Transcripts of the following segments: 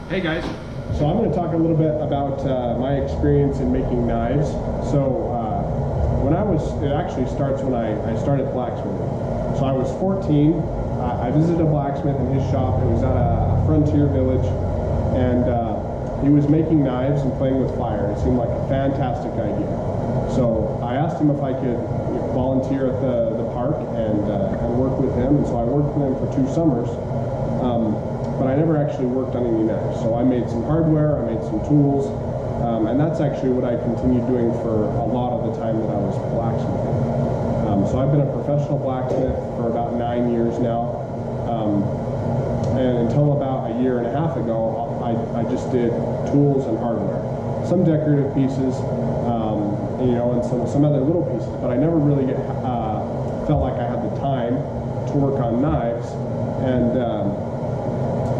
Hey guys. So I'm going to talk a little bit about my experience in making knives. So it actually starts when I started blacksmithing. So I was 14. I visited a blacksmith in his shop. It was at a frontier village, and he was making knives and playing with fire. It seemed like a fantastic idea. So I asked him if I could volunteer at the park and work with him, and so I worked with him for 2 summers. But I never actually worked on any knives. So I made some hardware, I made some tools, and that's actually what I continued doing for a lot of the time that I was blacksmithing. So I've been a professional blacksmith for about 9 years now, and until about a year and a half ago, I just did tools and hardware. Some decorative pieces, and some other little pieces, but I never really felt like I had the time to work on knives, and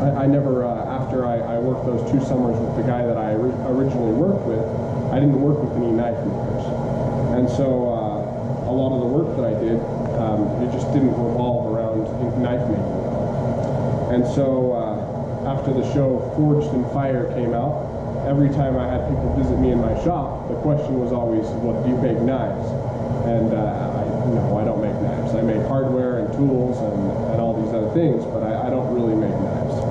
I never, after I worked those 2 summers with the guy that I originally worked with, I didn't work with any knife makers. And so a lot of the work that I did, it just didn't revolve around knife making. And so after the show Forged in Fire came out, every time I had people visit me in my shop, the question was always, well, do you make knives? And no, I don't make knives. I make hardware and tools and all these other things, but I don't really make knives.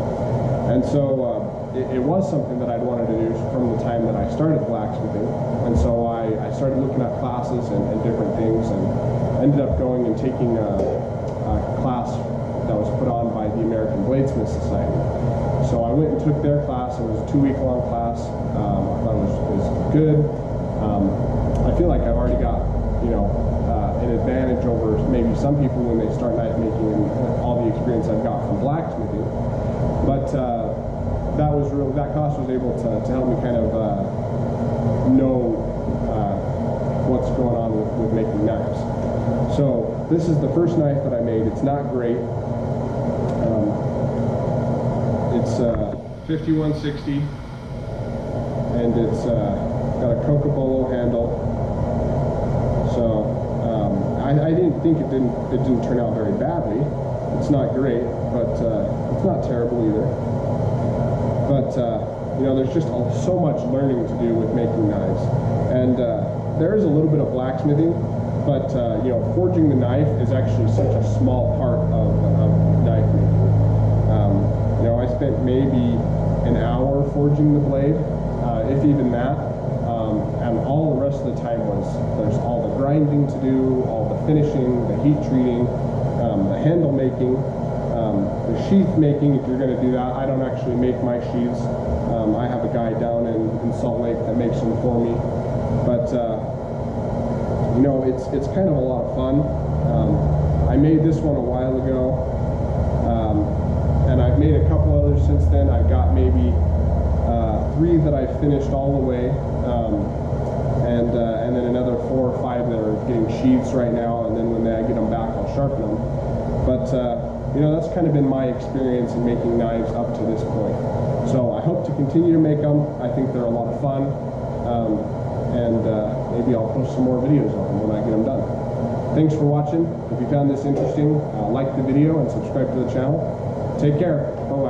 And so it was something that I'd wanted to do from the time that I started blacksmithing. And so I started looking at classes and different things, and ended up going and taking a class that was put on by the American Bladesmith Society. So I went and took their class. It was a 2-week-long class. I thought it was good. I feel like I've already got, an advantage over maybe some people when they start knife making, and all the experience I've got from blacksmithing. But that class was able to help me kind of know what's going on with making knives. So this is the first knife that I made. It's not great. It's 5160, and it's got a Cocobolo handle. So I didn't think it didn't turn out very badly. It's not great, but it's not terrible either. But there's just so much learning to do with making knives, and there is a little bit of blacksmithing, but forging the knife is actually such a small part of knife making. I spent maybe an hour forging the blade, if even that, and all the rest of the time there's all the grinding to do, all the finishing, the heat treating, the handle making, the sheath making. If you're going to do that, I don't actually make my sheaths. I have a guy down in Salt Lake that makes them for me. But it's kind of a lot of fun. I made this one a while ago, and I've made a couple others since then. I've got maybe 3 that I finished all the way, and then another 4 or 5 that are getting sheaths right now, and then when I get them back, I'll sharpen them. But that's kind of been my experience in making knives up to this point. So I hope to continue to make them. I think they're a lot of fun, and maybe I'll post some more videos of them when I get them done. Thanks for watching. If you found this interesting, like the video and subscribe to the channel. Take care. Bye-bye.